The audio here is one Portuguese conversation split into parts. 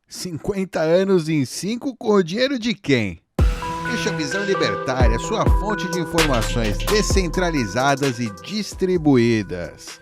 50 anos em 5 com o dinheiro de quem? Deixa a Visão Libertária, sua fonte de informações descentralizadas e distribuídas.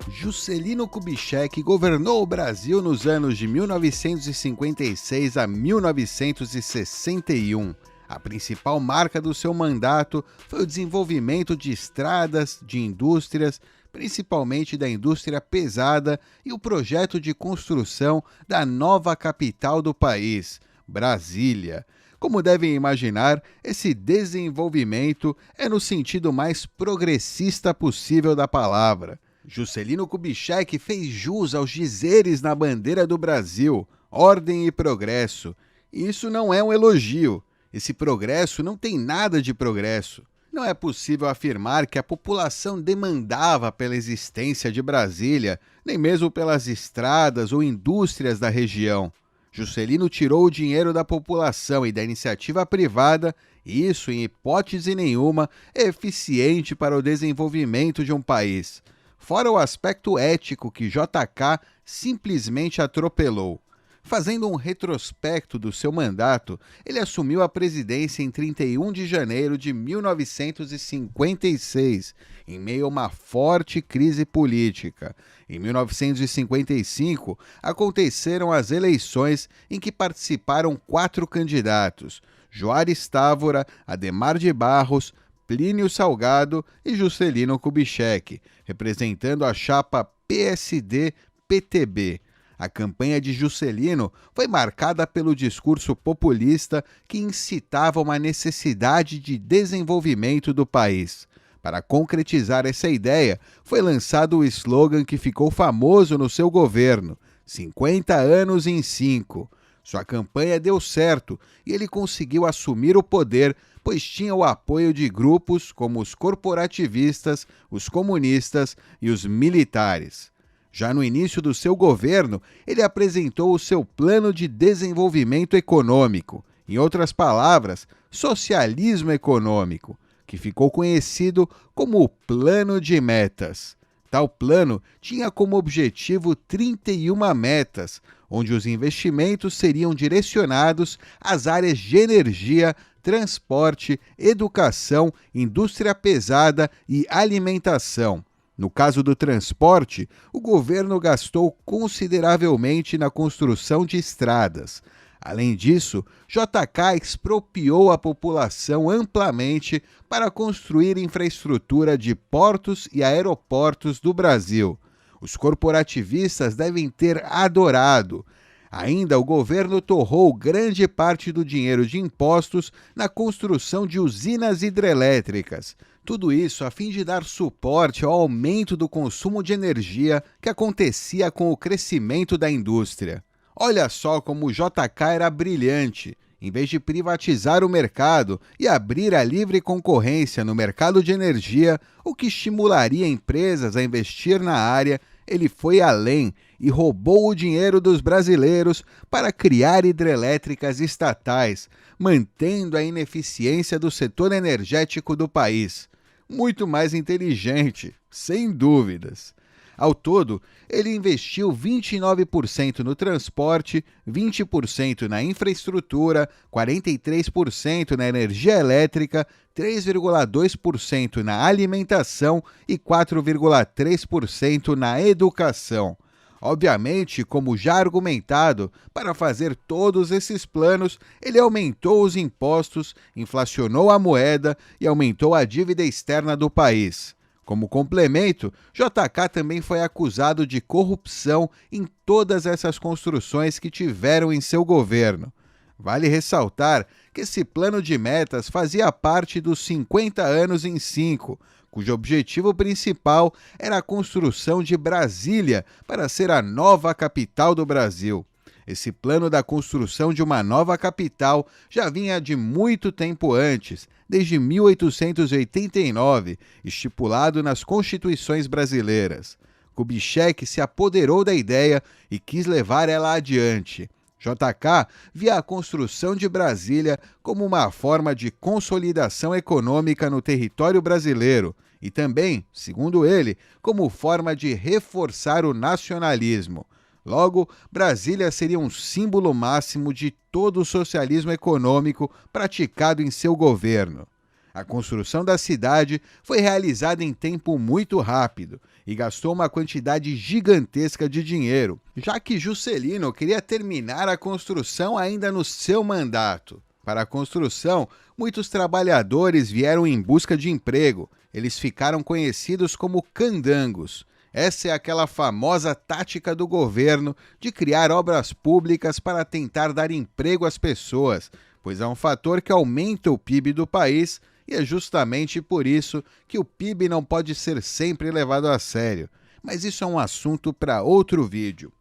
Juscelino Kubitschek governou o Brasil nos anos de 1956 a 1961. A principal marca do seu mandato foi o desenvolvimento de estradas, de indústrias, principalmente da indústria pesada, e o projeto de construção da nova capital do país, Brasília. Como devem imaginar, esse desenvolvimento é no sentido mais progressista possível da palavra. Juscelino Kubitschek fez jus aos dizeres na bandeira do Brasil, ordem e progresso. Isso não é um elogio. Esse progresso não tem nada de progresso. Não é possível afirmar que a população demandava pela existência de Brasília, nem mesmo pelas estradas ou indústrias da região. Juscelino tirou o dinheiro da população e da iniciativa privada, e isso, em hipótese nenhuma, é eficiente para o desenvolvimento de um país. Fora o aspecto ético que JK simplesmente atropelou. Fazendo um retrospecto do seu mandato, ele assumiu a presidência em 31 de janeiro de 1956, em meio a uma forte crise política. Em 1955, aconteceram as eleições em que participaram 4 candidatos: Juarez Távora, Adhemar de Barros, Plínio Salgado e Juscelino Kubitschek, representando a chapa PSD-PTB. A campanha de Juscelino foi marcada pelo discurso populista que incitava uma necessidade de desenvolvimento do país. Para concretizar essa ideia, foi lançado o slogan que ficou famoso no seu governo: 50 anos em 5. Sua campanha deu certo e ele conseguiu assumir o poder, pois tinha o apoio de grupos como os corporativistas, os comunistas e os militares. Já no início do seu governo, ele apresentou o seu plano de desenvolvimento econômico, em outras palavras, socialismo econômico, que ficou conhecido como o Plano de Metas. Tal plano tinha como objetivo 31 metas, onde os investimentos seriam direcionados às áreas de energia, transporte, educação, indústria pesada e alimentação. No caso do transporte, o governo gastou consideravelmente na construção de estradas. Além disso, JK expropriou a população amplamente para construir infraestrutura de portos e aeroportos do Brasil. Os corporativistas devem ter adorado. Ainda, o governo torrou grande parte do dinheiro de impostos na construção de usinas hidrelétricas. Tudo isso a fim de dar suporte ao aumento do consumo de energia que acontecia com o crescimento da indústria. Olha só como o JK era brilhante. Em vez de privatizar o mercado e abrir a livre concorrência no mercado de energia, o que estimularia empresas a investir na área, ele foi além e roubou o dinheiro dos brasileiros para criar hidrelétricas estatais, mantendo a ineficiência do setor energético do país. Muito mais inteligente, sem dúvidas. Ao todo, ele investiu 29% no transporte, 20% na infraestrutura, 43% na energia elétrica, 3,2% na alimentação e 4,3% na educação. Obviamente, como já argumentado, para fazer todos esses planos, ele aumentou os impostos, inflacionou a moeda e aumentou a dívida externa do país. Como complemento, JK também foi acusado de corrupção em todas essas construções que tiveram em seu governo. Vale ressaltar que esse plano de metas fazia parte dos 50 anos em 5, cujo objetivo principal era a construção de Brasília para ser a nova capital do Brasil. Esse plano da construção de uma nova capital já vinha de muito tempo antes, desde 1889, estipulado nas constituições brasileiras. Kubitschek se apoderou da ideia e quis levar ela adiante. JK via a construção de Brasília como uma forma de consolidação econômica no território brasileiro e também, segundo ele, como forma de reforçar o nacionalismo. Logo, Brasília seria um símbolo máximo de todo o socialismo econômico praticado em seu governo. A construção da cidade foi realizada em tempo muito rápido e gastou uma quantidade gigantesca de dinheiro, já que Juscelino queria terminar a construção ainda no seu mandato. Para a construção, muitos trabalhadores vieram em busca de emprego. Eles ficaram conhecidos como candangos. Essa é aquela famosa tática do governo de criar obras públicas para tentar dar emprego às pessoas, pois é um fator que aumenta o PIB do país e é justamente por isso que o PIB não pode ser sempre levado a sério. Mas isso é um assunto para outro vídeo.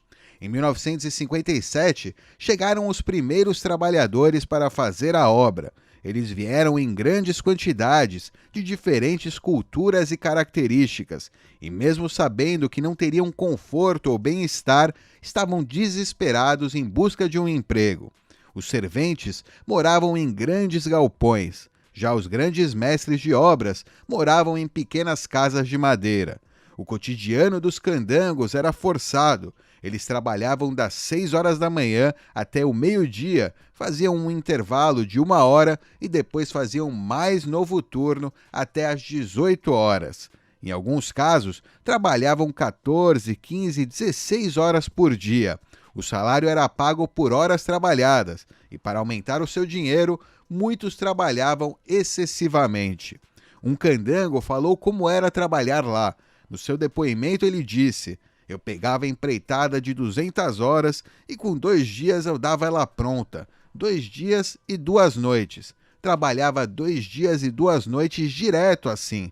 Em 1957, chegaram os primeiros trabalhadores para fazer a obra. Eles vieram em grandes quantidades, de diferentes culturas e características, e mesmo sabendo que não teriam conforto ou bem-estar, estavam desesperados em busca de um emprego. Os serventes moravam em grandes galpões. Já os grandes mestres de obras moravam em pequenas casas de madeira. O cotidiano dos candangos era forçado. Eles trabalhavam das 6 horas da manhã até o meio-dia, faziam um intervalo de 1 hora e depois faziam mais novo turno até às 18 horas. Em alguns casos, trabalhavam 14, 15, 16 horas por dia. O salário era pago por horas trabalhadas e, para aumentar o seu dinheiro, muitos trabalhavam excessivamente. Um candango falou como era trabalhar lá. No seu depoimento ele disse: "Eu pegava a empreitada de 200 horas e com 2 dias eu dava ela pronta. 2 dias e 2 noites. Trabalhava 2 dias e 2 noites direto assim.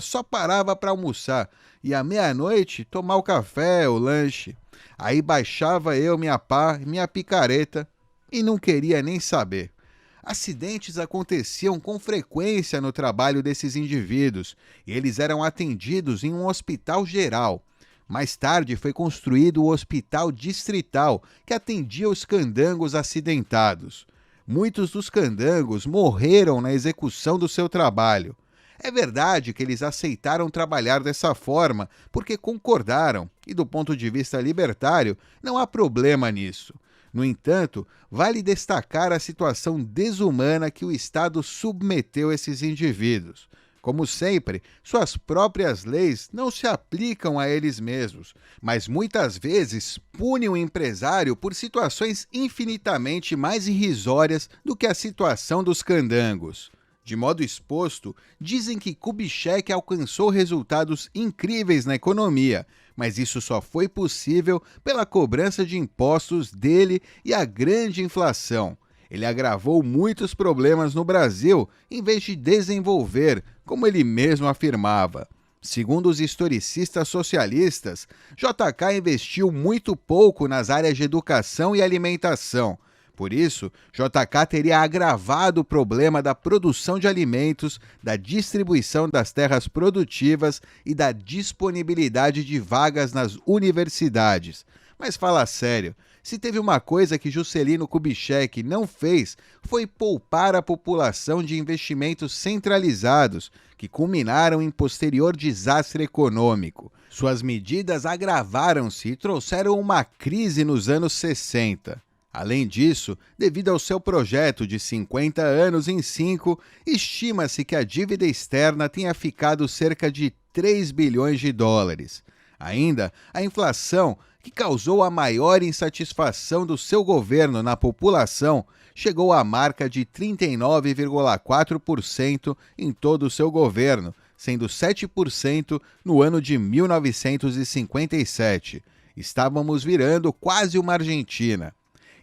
Só parava para almoçar. E à meia-noite tomar o café, o lanche. Aí baixava eu minha pá, minha picareta e não queria nem saber." Acidentes aconteciam com frequência no trabalho desses indivíduos e eles eram atendidos em um hospital geral. Mais tarde foi construído o Hospital Distrital, que atendia os candangos acidentados. Muitos dos candangos morreram na execução do seu trabalho. É verdade que eles aceitaram trabalhar dessa forma porque concordaram, e do ponto de vista libertário, não há problema nisso. No entanto, vale destacar a situação desumana que o Estado submeteu esses indivíduos. Como sempre, suas próprias leis não se aplicam a eles mesmos, mas muitas vezes punem o empresário por situações infinitamente mais irrisórias do que a situação dos candangos. De modo exposto, dizem que Kubitschek alcançou resultados incríveis na economia, mas isso só foi possível pela cobrança de impostos dele e a grande inflação. Ele agravou muitos problemas no Brasil, em vez de desenvolver, como ele mesmo afirmava. Segundo os historicistas socialistas, JK investiu muito pouco nas áreas de educação e alimentação. Por isso, JK teria agravado o problema da produção de alimentos, da distribuição das terras produtivas e da disponibilidade de vagas nas universidades. Mas fala sério, se teve uma coisa que Juscelino Kubitschek não fez, foi poupar a população de investimentos centralizados, que culminaram em posterior desastre econômico. Suas medidas agravaram-se e trouxeram uma crise nos anos 60. Além disso, devido ao seu projeto de 50 anos em 5, estima-se que a dívida externa tenha ficado cerca de 3 bilhões de dólares. Ainda, a inflação, que causou a maior insatisfação do seu governo na população, chegou à marca de 39,4% em todo o seu governo, sendo 7% no ano de 1957. Estávamos virando quase uma Argentina.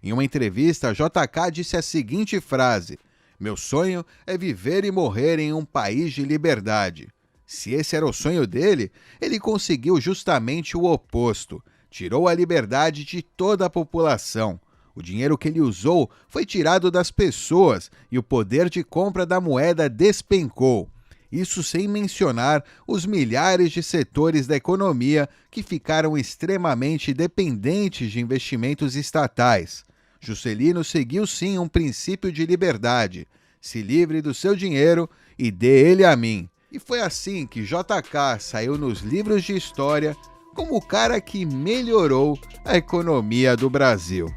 Em uma entrevista, JK disse a seguinte frase: "Meu sonho é viver e morrer em um país de liberdade." Se esse era o sonho dele, ele conseguiu justamente o oposto. Tirou a liberdade de toda a população. O dinheiro que ele usou foi tirado das pessoas e o poder de compra da moeda despencou. Isso sem mencionar os milhares de setores da economia que ficaram extremamente dependentes de investimentos estatais. Juscelino seguiu sim um princípio de liberdade: se livre do seu dinheiro e dê ele a mim. E foi assim que JK saiu nos livros de história como o cara que melhorou a economia do Brasil.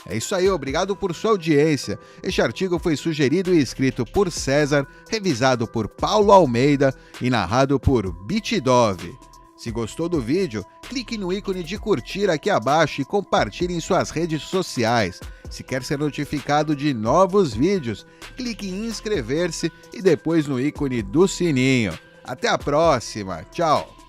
É isso aí, obrigado por sua audiência. Este artigo foi sugerido e escrito por César, revisado por Paulo Almeida e narrado por Bitdove. Se gostou do vídeo, clique no ícone de curtir aqui abaixo e compartilhe em suas redes sociais. Se quer ser notificado de novos vídeos, clique em inscrever-se e depois no ícone do sininho. Até a próxima, tchau!